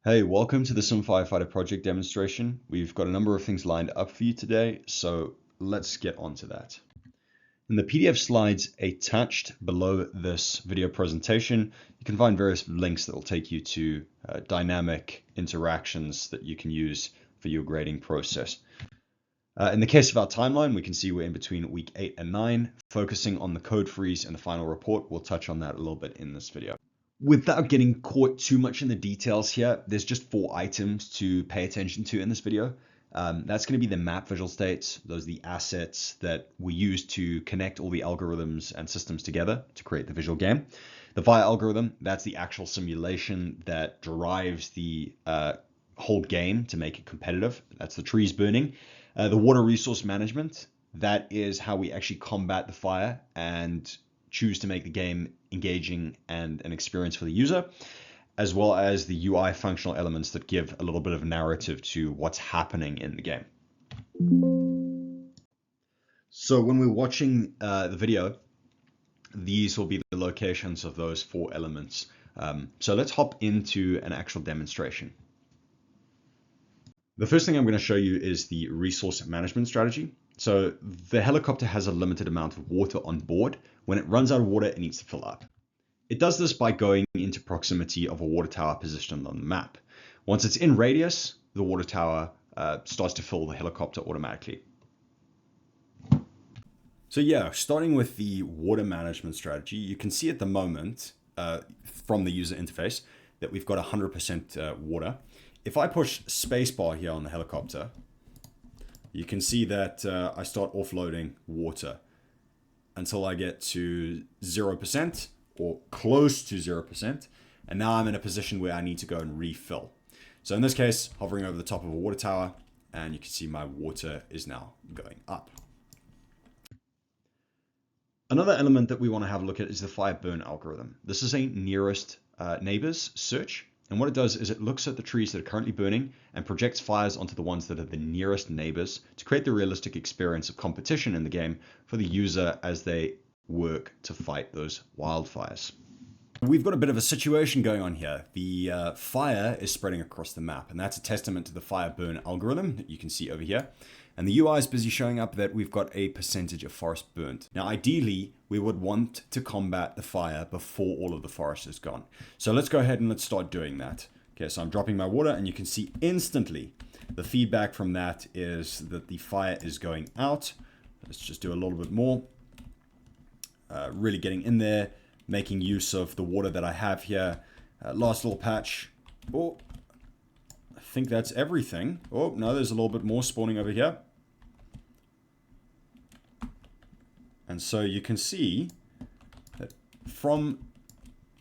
Hey, welcome to the Sim Firefighter project demonstration. We've got a number of things lined up for you today, so let's get on to that. In the PDF slides attached below this video presentation, you can find various links that will take you to dynamic interactions that you can use for your grading process. In the case of our timeline, we can see we're in between week 8 and 9, focusing on the code freeze and the final report. We'll touch on that a little bit in this video. Without getting caught too much in the details here, there's just 4 items to pay attention to in this video. That's going to be the map visual states. Those are the assets that we use to connect all the algorithms and systems together to create the visual game. The fire algorithm, that's the actual simulation that drives the whole game to make it competitive. That's the trees burning. The water resource management, that is how we actually combat the fire and choose to make the game engaging and an experience for the user, as well as the UI functional elements that give a little bit of narrative to what's happening in the game. So when we're watching the video, these will be the locations of those 4 elements. So let's hop into an actual demonstration. The first thing I'm going to show you is the resource management strategy. So the helicopter has a limited amount of water on board. When it runs out of water, it needs to fill up. It does this by going into proximity of a water tower positioned on the map. Once it's in radius, the water tower starts to fill the helicopter automatically. So yeah, starting with the water management strategy, you can see at the moment from the user interface that we've got 100% water. If I push spacebar here on the helicopter, you can see that I start offloading water until I get to 0% or close to 0%. And now I'm in a position where I need to go and refill. So in this case, hovering over the top of a water tower, and you can see my water is now going up. Another element that we want to have a look at is the fire burn algorithm. This is a nearest neighbors search. And what it does is it looks at the trees that are currently burning and projects fires onto the ones that are the nearest neighbors to create the realistic experience of competition in the game for the user as they work to fight those wildfires. We've got a bit of a situation going on here. The fire is spreading across the map, and that's a testament to the fire burn algorithm that you can see over here. And the UI is busy showing up that we've got a percentage of forest burnt. Now, ideally, we would want to combat the fire before all of the forest is gone. So let's go ahead and let's start doing that. Okay, so I'm dropping my water, and you can see instantly the feedback from that is that the fire is going out. Let's just do a little bit more. Really getting in there, making use of the water that I have here. Last little patch. Oh, I think that's everything. Oh, no, there's a little bit more spawning over here. And so you can see that from,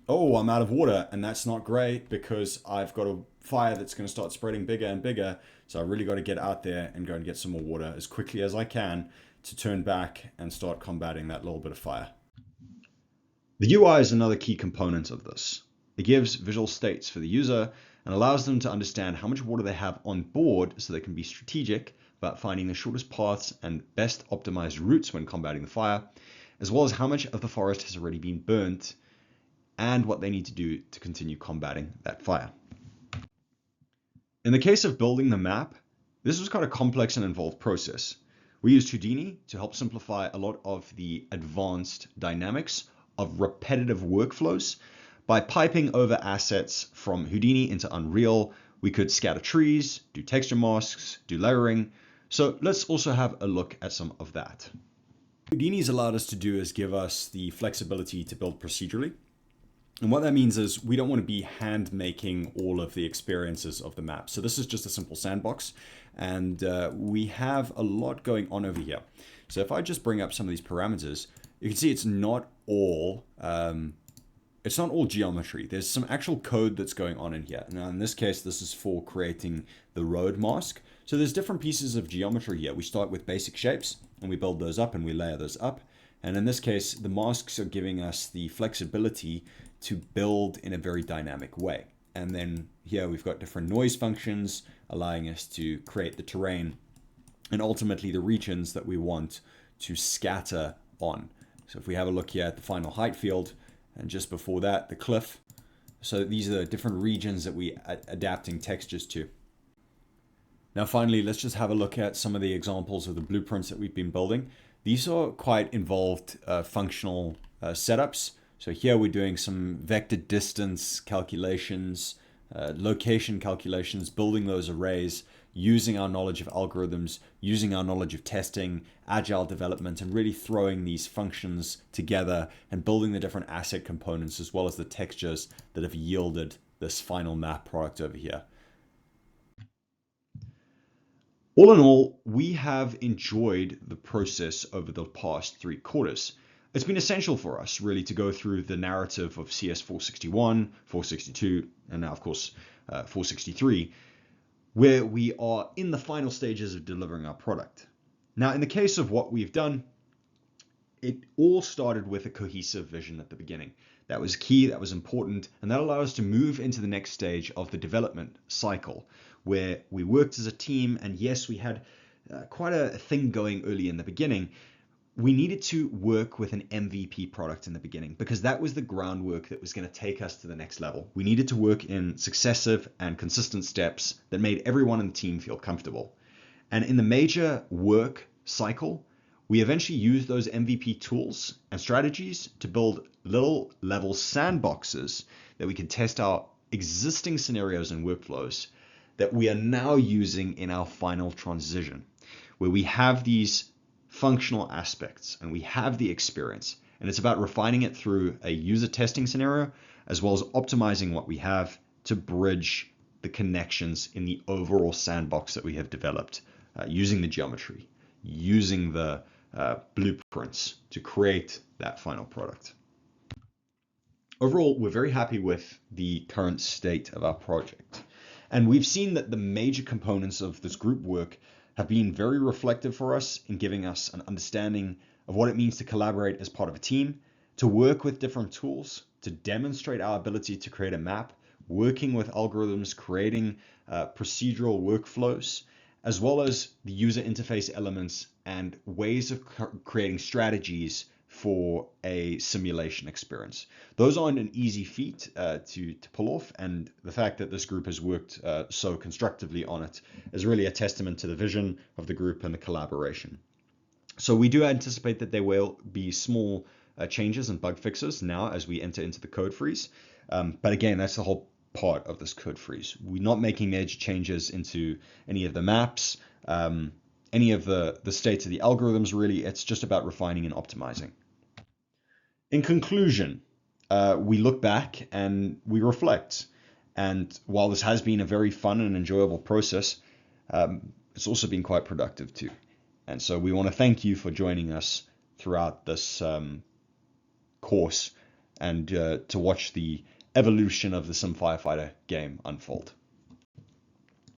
oh, I'm out of water, and that's not great because I've got a fire that's going to start spreading bigger and bigger. So I really got to get out there and go and get some more water as quickly as I can to turn back and start combating that little bit of fire. The UI is another key component of this. It gives visual states for the user and allows them to understand how much water they have on board so they can be strategic about finding the shortest paths and best optimized routes when combating the fire, as well as how much of the forest has already been burnt and what they need to do to continue combating that fire. In the case of building the map, this was quite a complex and involved process. We used Houdini to help simplify a lot of the advanced dynamics of repetitive workflows. By piping over assets from Houdini into Unreal, we could scatter trees, do texture masks, do layering. So let's also have a look at some of that. Houdini's allowed us to do is give us the flexibility to build procedurally. And what that means is we don't want to be hand making all of the experiences of the map. So this is just a simple sandbox, and we have a lot going on over here. So if I just bring up some of these parameters, you can see it's not all geometry. There's some actual code that's going on in here. Now in this case, this is for creating the road mask. So there's different pieces of geometry here. We start with basic shapes and we build those up and we layer those up. And in this case, the masks are giving us the flexibility to build in a very dynamic way. And then here we've got different noise functions allowing us to create the terrain and ultimately the regions that we want to scatter on. So if we have a look here at the final height field, and just before that, the cliff, So these are the different regions that we are adapting textures to. Now finally, let's just have a look at some of the examples of the blueprints that we've been building. These are quite involved functional setups. So here we're doing some vector distance calculations, location calculations, building those arrays, using our knowledge of algorithms, using our knowledge of testing, agile development, and really throwing these functions together and building the different asset components as well as the textures that have yielded this final map product over here. All in all, we have enjoyed the process over the past 3 quarters. It's been essential for us really to go through the narrative of CS 461, 462, and now of course 463, where we are in the final stages of delivering our product. Now, in the case of what we've done, it all started with a cohesive vision at the beginning. That was key, that was important, and that allowed us to move into the next stage of the development cycle, where we worked as a team, and yes, we had quite a thing going early in the beginning. We needed to work with an MVP product in the beginning because that was the groundwork that was going to take us to the next level. We needed to work in successive and consistent steps that made everyone in the team feel comfortable. And in the major work cycle, we eventually used those MVP tools and strategies to build little level sandboxes that we could test our existing scenarios and workflows that we are now using in our final transition, where we have these functional aspects and we have the experience, and it's about refining it through a user testing scenario as well as optimizing what we have to bridge the connections in the overall sandbox that we have developed, using the geometry, using the blueprints to create that final product. Overall, we're very happy with the current state of our project. And we've seen that the major components of this group work have been very reflective for us in giving us an understanding of what it means to collaborate as part of a team, to work with different tools, to demonstrate our ability to create a map, working with algorithms, creating procedural workflows, as well as the user interface elements and ways of creating strategies for a simulation experience. Those aren't an easy feat to pull off, and the fact that this group has worked so constructively on it is really a testament to the vision of the group and the collaboration. So we do anticipate that there will be small changes and bug fixes now as we enter into the code freeze. But again, that's the whole part of this code freeze. We're not making major changes into any of the maps, any of the states of the algorithms, really. It's just about refining and optimizing. In conclusion, we look back and we reflect. And while this has been a very fun and enjoyable process, it's also been quite productive too. And so we want to thank you for joining us throughout this course and to watch the evolution of the Sim Firefighter game unfold.